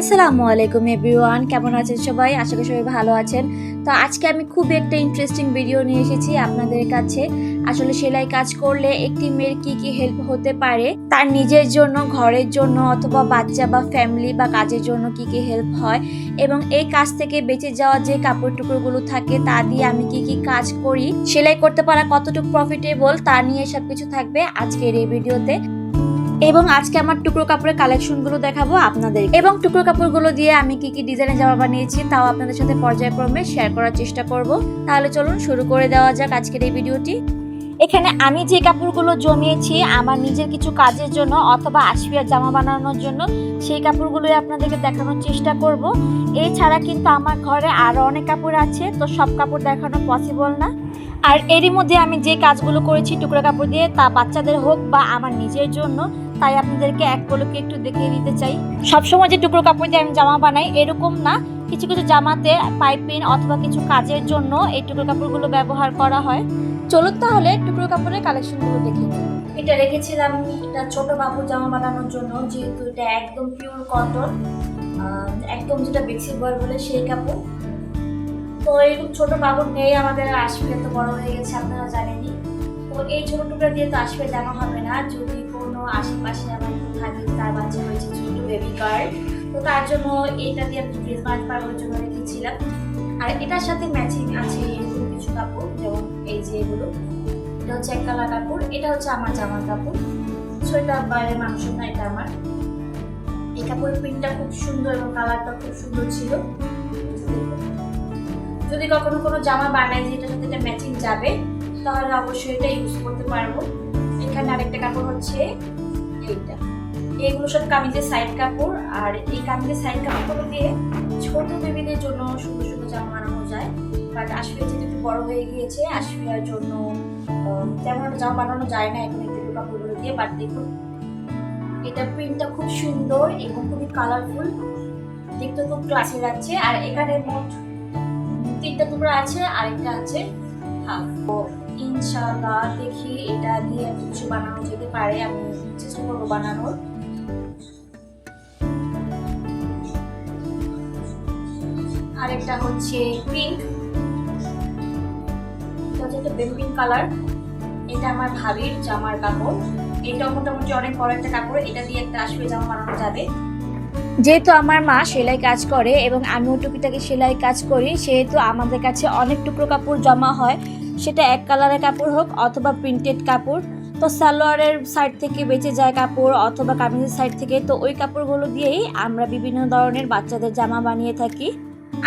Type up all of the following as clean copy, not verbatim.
আসসালামু আলাইকুম এভরিওয়ান, কেমন আছেন সবাই? আশা করি সবাই ভালো আছেন। তো আজকে আমি খুব একটা ইন্টারেস্টিং ভিডিও নিয়ে এসেছি আপনাদের কাছে। আসলে সেলাই কাজ করলে একটি মেয়ের কি কি হেল্প হতে পারে, তার নিজের জন্য, ঘরের জন্য, অথবা বাচ্চা বা ফ্যামিলি বা কাজের জন্য কি কি হেল্প হয়, এবং এই কাজ থেকে বেঁচে যাওয়া যে কাপড় টুকরোগুলো থাকে তা দিয়ে আমি কি কি কাজ করি, সেলাই করতে পারা কতটুকু প্রফিটেবল তা নিয়ে সবকিছু থাকবে আজকের এই ভিডিওতে। এবং আজকে আমার টুকরো কাপড়ের কালেকশনগুলো দেখাবো আপনাদের, এবং টুকরো কাপড়গুলো দিয়ে আমি কি কি ডিজাইনের জামা বানিয়েছি তাও আপনাদের সাথে পর্যায়ক্রমে শেয়ার করার চেষ্টা করব। তাহলে চলুন শুরু করে দেওয়া যাক আজকের এই ভিডিওটি। এখানে আমি যে কাপড়গুলো জমিয়েছি আমার নিজের কিছু কাজের জন্য অথবা আশফিয়ার জামা বানানোর জন্য, সেই কাপড়গুলোই আপনাদেরকে দেখানোর চেষ্টা করব। এছাড়া কিন্তু আমার ঘরে আরও অনেক কাপড় আছে, তো সব কাপড় দেখানো পসিবল না। আর এরই মধ্যে আমি যে কাজগুলো করেছি টুকরো কাপড় দিয়ে, তা বাচ্চাদের হোক বা আমার নিজের জন্য, তাই আপনাদেরকে এক পলকে একটু দেখিয়ে দিতে চাই। সবসময় যে টুকরো কাপড় দিয়ে আমি জামা বানাই এরকম না, কিছু কিছু জামাতে পাইপিং অথবা কিছু কাজের জন্য এই টুকরো কাপড়গুলো ব্যবহার করা হয়। চলুন তাহলে টুকরো কাপড়ের কালেকশনগুলো দেখি। এটা রেখেছিলাম এটা ছোট বাবুর জামা বানানোর জন্য, যেহেতু এটা একদম পিওর কটন, একদম যেটা বেক্সি বয় বলে সেই কাপড়। তো এরকম ছোট বাবুর নেই আমাদের, আসবে তো বড় হয়ে গেছে আপনারা জানেনই। তো এই ছোট টুকরা দিয়ে তো আসবে জামা হবে না, যদি কোনো আশেপাশে আমার থাকে তার বাচ্চা হয়েছে ছোট বেবি গার্ল, তো তার জন্য এটা দিয়ে আমি ড্রেস বানাতে পারবো জন্য রেখেছিলাম। আর এটার সাথে ম্যাচিং আছে এরকম কিছু কাপড়, যেমন এই যে এগুলো, এটা হচ্ছে এক কালার কাপড়, এটা হচ্ছে আমার জামার কাপড়, ছয়টা বাইরের মানুষের না, এটা আমার। এই কাপড়ের প্রিন্টটা খুব সুন্দর এবং কালারটা খুব সুন্দর ছিল। যদি কখনো কোনো জামা বানাই যে এটার সাথে এটা ম্যাচিং যাবে, তাহলে অবশ্যই এটা ইউজ করতে পারবো। এখানে আরেকটা কাপড় হচ্ছে এইটা, এগুলো সব কামিজের সাইড কাপড়। আর এই কামিজের সাইড কাপড়গুলো দিয়ে ছোট বেবিদের জন্য সুন্দর সুন্দর জামা বানানো যায়। বাট আশফিয়া যেহেতু একটু বড় হয়ে গিয়েছে, আশফিয়ার জন্য তেমন একটা জামা বানানো যায় না এখন এই কাপড়গুলো দিয়ে। বাট দেখুন এটা প্রিন্টটা খুব সুন্দর এবং খুবই কালারফুল, দেখতে খুব ক্লাসি লাগছে। আর এখানে মোট 3টা টুকরা আছে, আরেকটা আছে হাফ। ইনশাআল্লাহ দেখি এটা দিয়ে কিছু বানানো যেতে পারে, আমি চেষ্টা করবো বানানোর। আরেকটা হচ্ছে পিঙ্ক, এটা হচ্ছে একটা বেবি পিঙ্ক কালার, এটা আমার ভাবির জামার কাপড়। এটা মোটামুটি অনেক বড় একটা কাপড়, এটা দিয়ে একটা আসবে জামা বানানো যাবে। যেহেতু আমার মা সেলাই কাজ করে এবং আমিও টুকিটাকি সেলাই কাজ করি, সেহেতু আমাদের কাছে অনেক টুকরো কাপড় জমা হয়, সেটা এক কালারের কাপড় হোক অথবা প্রিন্টেড কাপড়। তো সালোয়ারের সাইড থেকে বেঁচে যায় কাপড় অথবা কামিজের সাইড থেকে, তো ওই কাপড়গুলো দিয়েই আমরা বিভিন্ন ধরনের বাচ্চাদের জামা বানিয়ে থাকি।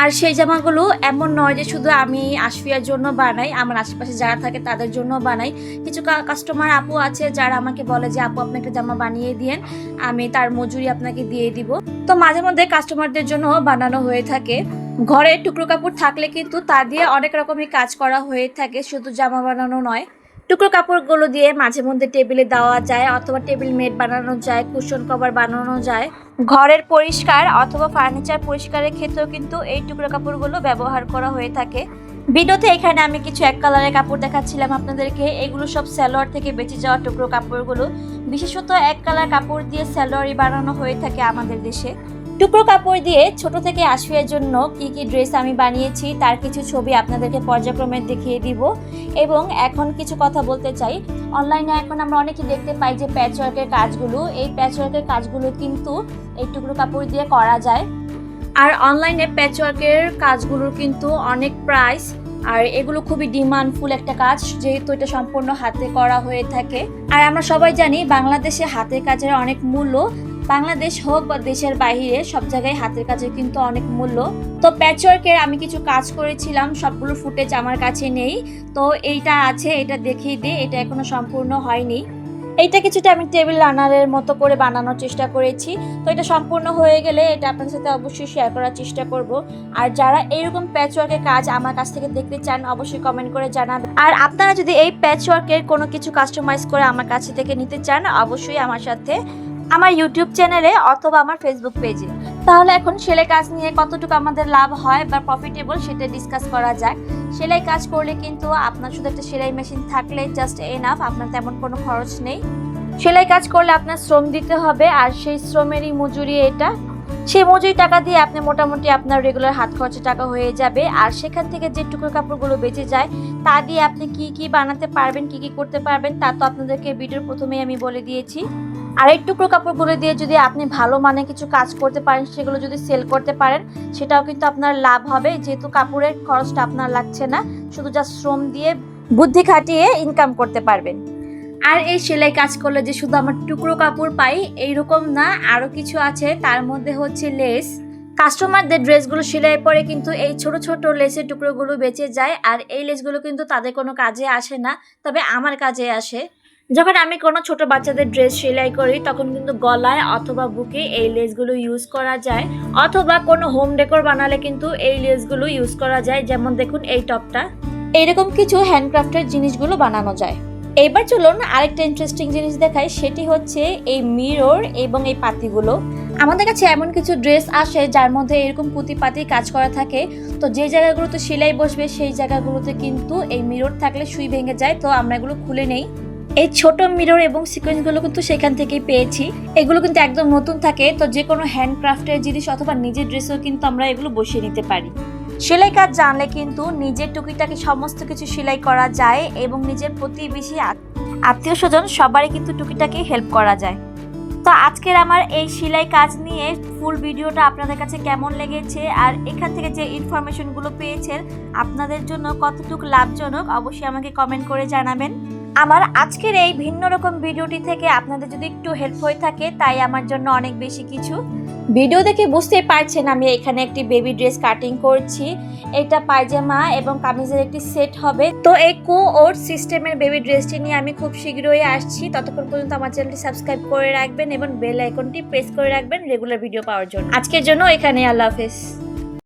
আর সেই জামাগুলো এমন নয় যে শুধু আমি আশফিয়ার জন্য বানাই, আমার আশেপাশে যারা থাকে তাদের জন্য বানাই। কিছু কাস্টমার আপু আছে যারা আমাকে বলে যে আপু আপনি একটা জামা বানিয়ে দিয়েন, আমি তার মজুরি আপনাকে দিয়ে দিব। তো মাঝে মধ্যে কাস্টমারদের জন্য বানানো হয়ে থাকে। ঘরে টুকরো কাপড় থাকলে কিন্তু তা দিয়ে অনেক রকমের কাজ করা হয়ে থাকে, শুধু জামা বানানো নয়। টুকরো কাপড়গুলো দিয়ে মাঝে মধ্যে টেবিলে দেওয়া যায় অথবা টেবিল মেট বানানো যায়, কুশন কভার বানানো যায়। ঘরের পরিষ্কার অথবা ফার্নিচার পরিষ্কারের ক্ষেত্রেও কিন্তু এই টুকরো কাপড়গুলো ব্যবহার করা হয়ে থাকে। ভিডিওতে এখানে আমি কিছু এক কালারের কাপড় দেখাচ্ছিলাম আপনাদেরকে, এগুলো সব সালোয়ার থেকে বেঁচে যাওয়া টুকরো কাপড়গুলো। বিশেষত এক কালার কাপড় দিয়ে সালোয়ারই বানানো হয়ে থাকে আমাদের দেশে। টুকরো কাপড় দিয়ে ছোট থেকে আশফিয়ার জন্য কি কি ড্রেস আমি বানিয়েছি তার কিছু ছবি আপনাদেরকে পর্যায়ক্রমে দেখিয়ে দিব। এবং এখন কিছু কথা বলতে চাই, অনলাইনে এখন আমরা অনেকেই দেখতে পাই যে প্যাচওয়ার্কের কাজগুলো, এই প্যাচওয়ার্কের কাজগুলো কিন্তু এই টুকরো কাপড় দিয়ে করা যায়। আর অনলাইনে প্যাচওয়ার্কের কাজগুলোর কিন্তু অনেক প্রাইস, আর এগুলো খুবই ডিমান্ডফুল একটা কাজ, যেহেতু এটা সম্পূর্ণ হাতে করা হয়ে থাকে। আর আমরা সবাই জানি বাংলাদেশে হাতের কাজের অনেক মূল্য, বাংলাদেশ হোক বা দেশের বাইরে সব জায়গায় হাতের কাজের কিন্তু অনেক মূল্য। তো প্যাচওয়ার্কের আমি কিছু কাজ করেছিলাম, সবগুলো ফুটেজ আমার কাছে নেই, তো এইটা আছে, এটা দেখিয়ে দিই। এটা এখনো সম্পূর্ণ হয়নি। এইটা কিছুটা আমি টেবিল রানারের মতো করে বানানোর চেষ্টা করেছি, তো এটা সম্পূর্ণ হয়ে গেলে এটা আপনাদের সাথে অবশ্যই শেয়ার করার চেষ্টা করব। আর যারা এইরকম প্যাচওয়ার্কের কাজ আমার কাছ থেকে দেখতে চান অবশ্যই কমেন্ট করে জানাবেন। আর আপনারা যদি এই প্যাচওয়ার্কের কোনো কিছু কাস্টমাইজ করে আমার কাছ থেকে নিতে চান অবশ্যই আমার সাথে আমার ইউটিউব চ্যানেলে অথবা আমার ফেসবুক পেজে। তাহলে এখন সেলাই কাজ নিয়ে কতটুকু আমাদের লাভ হয় বা প্রফিটেবল সেটা ডিসকাস করা যাক। সেলাই কাজ করলে কিন্তু আপনার শুধু একটা সেলাই মেশিন থাকলে জাস্ট এনাফ, আপনার তেমন কোনো খরচ নেই। সেলাই কাজ করলে আপনার শ্রম দিতে হবে, আর সেই শ্রমেরই মজুরি এটা। সেই মজুরি টাকা দিয়ে আপনি মোটামুটি আপনার রেগুলার হাত খরচের টাকা হয়ে যাবে। আর সেখান থেকে যে টুকরো কাপড়গুলো বেঁচে যায় তা দিয়ে আপনি কি কি বানাতে পারবেন, কি কি করতে পারবেন তা তো আপনাদেরকে ভিডিওর প্রথমেই আমি বলে দিয়েছি। আর এই টুকরো কাপড়গুলো দিয়ে যদি আপনি ভালো মানে কিছু কাজ করতে পারেন, সেগুলো যদি সেল করতে পারেন, সেটাও কিন্তু আপনার লাভ হবে, যেহেতু কাপড়ের খরচটা আপনার লাগছে না, শুধু যা শ্রম দিয়ে বুদ্ধি খাটিয়ে ইনকাম করতে পারবেন। আর এই সেলাই কাজ করলে যে শুধু আমার টুকরো কাপড় পাই এইরকম না, আরও কিছু আছে। তার মধ্যে হচ্ছে লেস। কাস্টমারদের ড্রেসগুলো সেলাই পরে কিন্তু এই ছোট ছোট লেসের টুকরোগুলো বেঁচে যায়, আর এই লেসগুলো কিন্তু তাদের কোনো কাজে আসে না, তবে আমার কাজে আসে। যখন আমি কোনো ছোট বাচ্চাদের ড্রেস সেলাই করি তখন কিন্তু গলায় অথবা বুকে এই লেসগুলো ইউজ করা যায়, অথবা কোনো হোম ডেকোর বানালে কিন্তু এই লেসগুলো ইউজ করা যায়। যেমন দেখুন এই টপটা, এইরকম কিছু হ্যান্ডক্রাফটের জিনিসগুলো বানানো যায়। এবার চলুন আরেকটা ইন্টারেস্টিং জিনিস দেখাই, সেটি হচ্ছে এই মিরর এবং এই পাতিগুলো। আমাদের কাছে এমন কিছু ড্রেস আসে যার মধ্যে এরকম পুঁতি পাতি কাজ করা থাকে, তো যে জায়গাগুলোতে সেলাই বসবে সেই জায়গাগুলোতে কিন্তু এই মিরর থাকলে সুই ভেঙে যায়, তো আমরা এগুলো খুলে নেই। এই ছোট মিরর এবং সিকোয়েন্সগুলো কিন্তু সেখান থেকেই পেয়েছি। এগুলো কিন্তু একদম নতুন থাকে, তো যে কোনো হ্যান্ডক্রাফটের জিনিস অথবা নিজের ড্রেসও কিন্তু আমরা এগুলো বসিয়ে নিতে পারি। সেলাই কাজ জানলে কিন্তু নিজের টুকিটাকি সমস্ত কিছু সেলাই করা যায় এবং নিজের প্রতিবেশী আত্মীয় স্বজন সবারই কিন্তু টুকিটাকি হেল্প করা যায়। তো আজকের আমার এই সেলাই কাজ নিয়ে ফুল ভিডিওটা আপনাদের কাছে কেমন লেগেছে, আর এখান থেকে যে ইনফরমেশনগুলো পেয়েছেন আপনাদের জন্য কতটুকু লাভজনক, অবশ্যই আমাকে কমেন্ট করে জানাবেন। আমার আজকের এই ভিন্ন রকম ভিডিওটি থেকে আপনাদের যদি একটু হেল্প হয়ে থাকে তাই আমার জন্য অনেক বেশি কিছু। ভিডিও দেখে বুঝতেই পারছেন আমি এখানে একটি বেবি ড্রেস কাটিং করছি। এটা পায়জামা এবং কামিজের একটি সেট হবে। তো এই কোঅর্ড সিস্টেমের বেবি ড্রেসটি নিয়ে আমি খুব শীঘ্রই আসছি। ততক্ষণ পর্যন্ত আমার চ্যানেলটি সাবস্ক্রাইব করে রাখবেন এবং বেল আইকনটি প্রেস করে রাখবেন রেগুলার ভিডিও পাওয়ার জন্য। আজকের জন্য এখানে আল্লাহ হাফেজ।